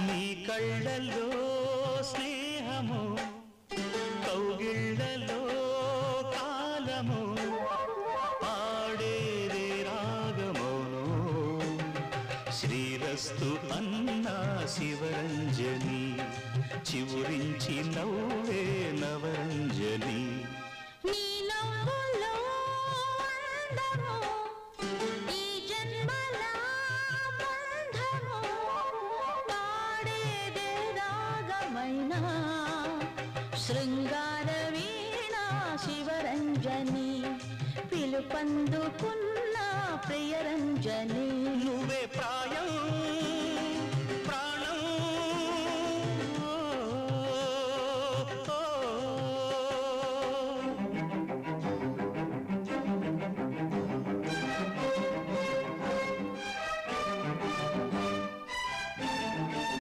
నీ కళ్ళల్లో స్నేహము కౌగిళ్ళలో కాలము పాడేదే రాగమోను శ్రీరస్తు అన్నా శివరంజని చివురించి నవ్వే నవరంజని శృంగార వీణా శివరంజని పిలుపందుకున్న ప్రియరంజని నువ్వే